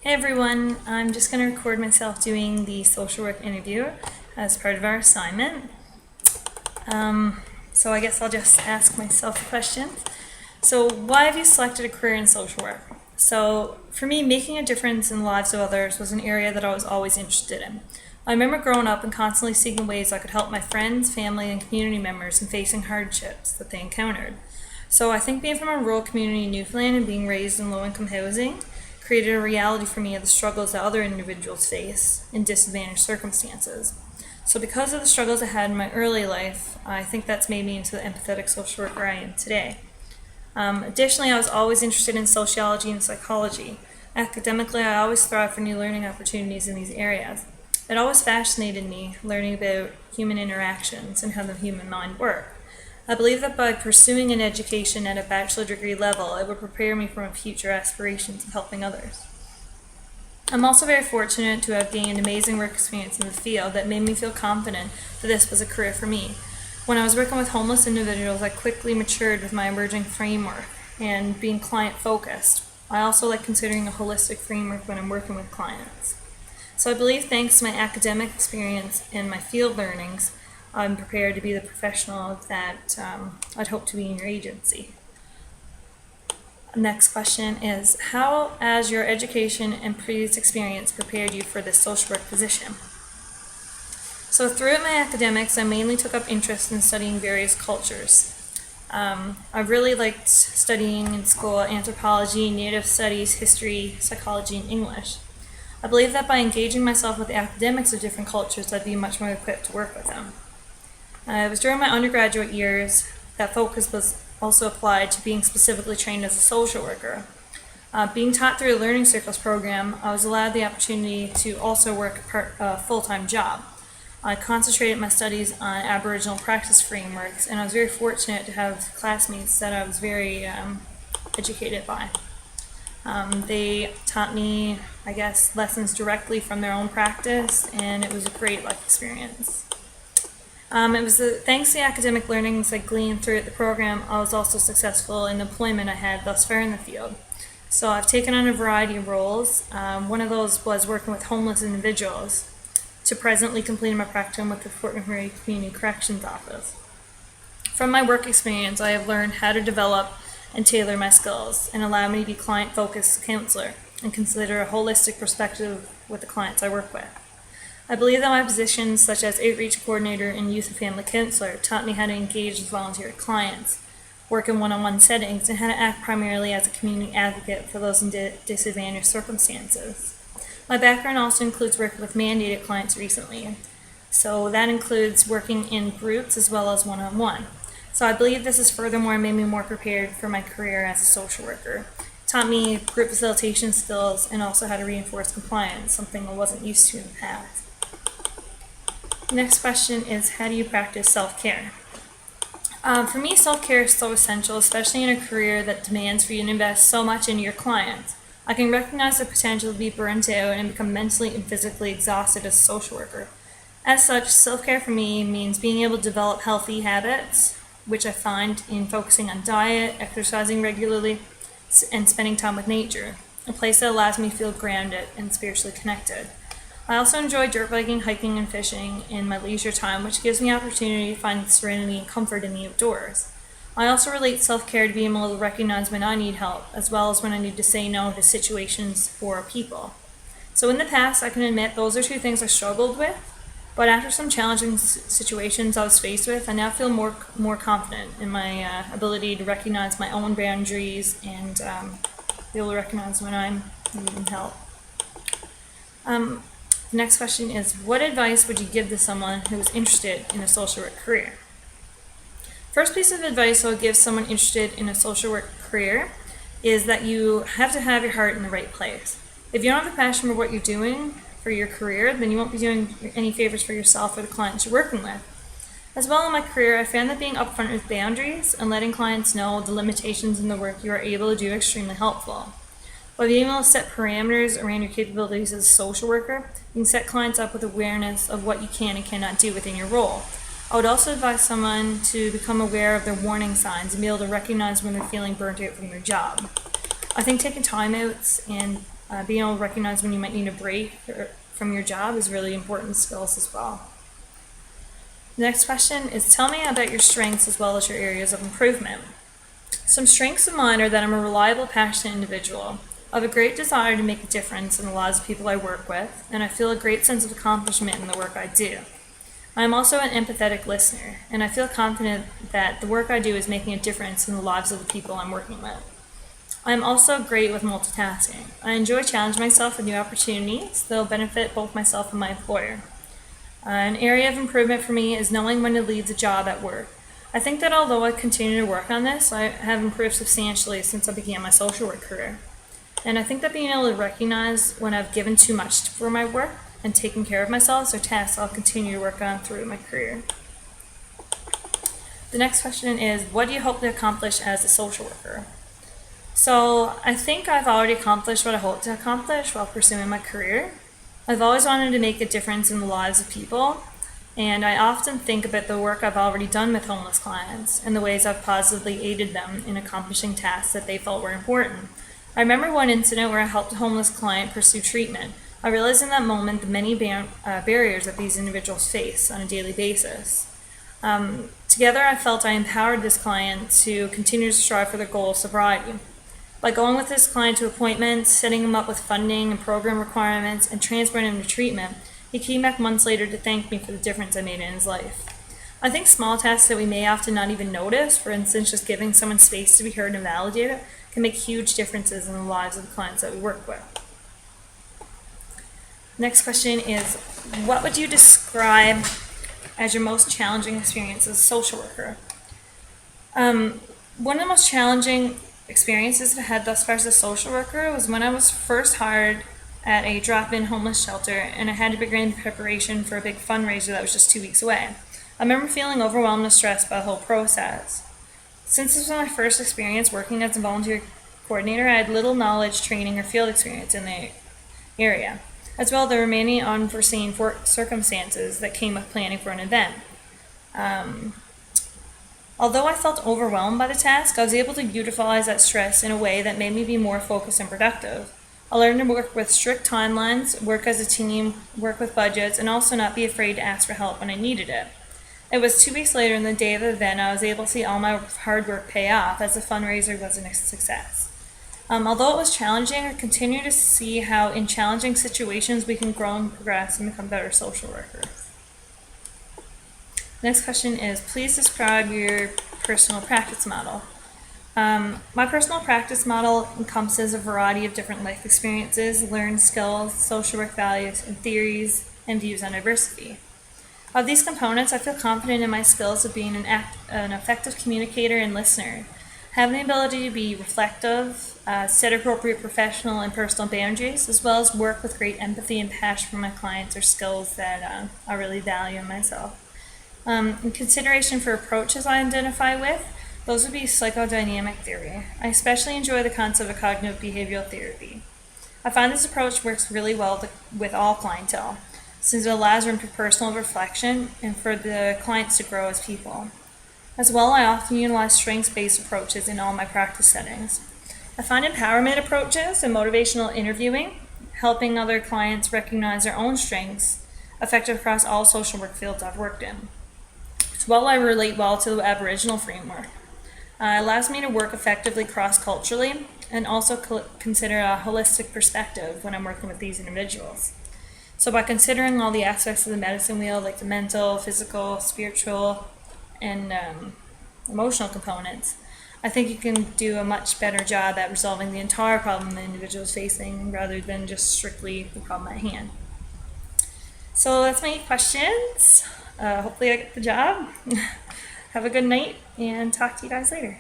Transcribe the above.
Hey everyone, I'm just going to record myself doing the social work interview as part of our assignment. So I guess I'll just ask myself questions. So why have you selected a career in social work? So for me, making a difference in the lives of others was an area that I was always interested in. I remember growing up and constantly seeking ways I could help my friends, family, and community members in facing hardships that they encountered. So I think being from a rural community in Newfoundland and being raised in low-income housing created a reality for me of the struggles that other individuals face in disadvantaged circumstances. So because of the struggles I had in my early life, I think that's made me into the empathetic social worker I am today. Additionally, I was always interested in sociology and psychology. Academically, I always thrive for new learning opportunities in these areas. It always fascinated me learning about human interactions and how the human mind works. I believe that by pursuing an education at a bachelor degree level, it would prepare me for my future aspirations of helping others. I'm also very fortunate to have gained amazing work experience in the field that made me feel confident that this was a career for me. When I was working with homeless individuals, I quickly matured with my emerging framework and being client-focused. I also like considering a holistic framework when I'm working with clients. So I believe thanks to my academic experience and my field learnings, I'm prepared to be the professional that I'd hope to be in your agency. Next question is, how has your education and previous experience prepared you for this social work position? So throughout my academics, I mainly took up interest in studying various cultures. I really liked studying in school anthropology, native studies, history, psychology, and English. I believe that by engaging myself with the academics of different cultures, I'd be much more equipped to work with them. It was during my undergraduate years that focus was also applied to being specifically trained as a social worker. Being taught through a Learning Circles program, I was allowed the opportunity to also work a full-time job. I concentrated my studies on Aboriginal practice frameworks, and I was very fortunate to have classmates that I was very educated by. They taught me, lessons directly from their own practice, and it was a great life experience. It was thanks to the academic learnings I gleaned throughout the program, I was also successful in the employment I had thus far in the field. So I've taken on a variety of roles. One of those was working with homeless individuals to presently completing my practicum with the Fort McMurray Community Corrections Office. From my work experience, I have learned how to develop and tailor my skills and allow me to be client-focused counselor and consider a holistic perspective with the clients I work with. I believe that my positions such as outreach coordinator and youth and family counselor taught me how to engage with volunteer clients, work in one-on-one settings, and how to act primarily as a community advocate for those in disadvantaged circumstances. My background also includes working with mandated clients recently, so that includes working in groups as well as one-on-one. So I believe this has furthermore made me more prepared for my career as a social worker. It taught me group facilitation skills and also how to reinforce compliance, something I wasn't used to in the past. Next question is, how do you practice self-care? For me, self-care is so essential, especially in a career that demands for you to invest so much into your clients. I can recognize the potential to be burnt out and become mentally and physically exhausted as a social worker. As such, self-care for me means being able to develop healthy habits, which I find in focusing on diet, exercising regularly, and spending time with nature, a place that allows me to feel grounded and spiritually connected. I also enjoy dirt biking, hiking, and fishing in my leisure time, which gives me opportunity to find serenity and comfort in the outdoors. I also relate self-care to being able to recognize when I need help, as well as when I need to say no to situations or people. So in the past, I can admit those are two things I struggled with, but after some challenging situations I was faced with, I now feel more confident in my ability to recognize my own boundaries and be able to recognize when I'm needing help. The next question is, what advice would you give to someone who is interested in a social work career? First piece of advice I would give someone interested in a social work career is that you have to have your heart in the right place. If you don't have a passion for what you're doing for your career, then you won't be doing any favors for yourself or the clients you're working with. As well in my career, I found that being upfront with boundaries and letting clients know the limitations in the work you are able to do extremely helpful. By being able to set parameters around your capabilities as a social worker, you can set clients up with awareness of what you can and cannot do within your role. I would also advise someone to become aware of their warning signs and be able to recognize when they're feeling burnt out from their job. I think taking timeouts and Being able to recognize when you might need a break from your job is really important skills as well. The next question is, tell me about your strengths as well as your areas of improvement. Some strengths of mine are that I'm a reliable, passionate individual. I have a great desire to make a difference in the lives of people I work with, and I feel a great sense of accomplishment in the work I do. I am also an empathetic listener, and I feel confident that the work I do is making a difference in the lives of the people I'm working with. I am also great with multitasking. I enjoy challenging myself with new opportunities that will benefit both myself and my employer. An area of improvement for me is knowing when to leave the job at work. I think that although I continue to work on this, I have improved substantially since I began my social work career. And I think that being able to recognize when I've given too much for my work and taking care of myself are tasks I'll continue to work on through my career. The next question is, what do you hope to accomplish as a social worker? So I think I've already accomplished what I hope to accomplish while pursuing my career. I've always wanted to make a difference in the lives of people, and I often think about the work I've already done with homeless clients and the ways I've positively aided them in accomplishing tasks that they felt were important. I remember one incident where I helped a homeless client pursue treatment. I realized in that moment the many barriers that these individuals face on a daily basis. Together, I felt I empowered this client to continue to strive for their goal of sobriety. By going with this client to appointments, setting him up with funding and program requirements, and transporting him to treatment, he came back months later to thank me for the difference I made in his life. I think small tasks that we may often not even notice, for instance, just giving someone space to be heard and validated, can make huge differences in the lives of the clients that we work with. Next question is, what would you describe as your most challenging experience as a social worker? One of the most challenging experiences I've had thus far as a social worker was when I was first hired at a drop-in homeless shelter, and I had to begin preparation for a big fundraiser that was just 2 weeks away. I remember feeling overwhelmed and stressed by the whole process. Since this was my first experience working as a volunteer coordinator, I had little knowledge, training, or field experience in the area. As well, there were many unforeseen circumstances that came with planning for an event. Although I felt overwhelmed by the task, I was able to utilize that stress in a way that made me be more focused and productive. I learned to work with strict timelines, work as a team, work with budgets, and also not be afraid to ask for help when I needed it. It was 2 weeks later, on the day of the event, I was able to see all my hard work pay off as the fundraiser was a success. Although it was challenging, I continue to see how in challenging situations we can grow and progress and become better social workers. Next question is, please describe your personal practice model. My personal practice model encompasses a variety of different life experiences, learned skills, social work values, and theories and views on diversity. Of these components, I feel confident in my skills of being an effective communicator and listener, having the ability to be reflective, set appropriate professional and personal boundaries, as well as work with great empathy and passion for my clients are skills that I really value in myself. In consideration for approaches I identify with, those would be psychodynamic theory. I especially enjoy the concept of cognitive behavioral therapy. I find this approach works really well with all clientele, since it allows room for personal reflection and for the clients to grow as people. As well, I often utilize strengths-based approaches in all my practice settings. I find empowerment approaches and motivational interviewing, helping other clients recognize their own strengths, effective across all social work fields I've worked in. As well, I relate well to the Aboriginal framework. It allows me to work effectively cross-culturally and also consider a holistic perspective when I'm working with these individuals. So by considering all the aspects of the medicine wheel, like the mental, physical, spiritual, and emotional components, I think you can do a much better job at resolving the entire problem the individual is facing rather than just strictly the problem at hand. So that's my 8 questions. Hopefully I get the job. Have a good night and talk to you guys later.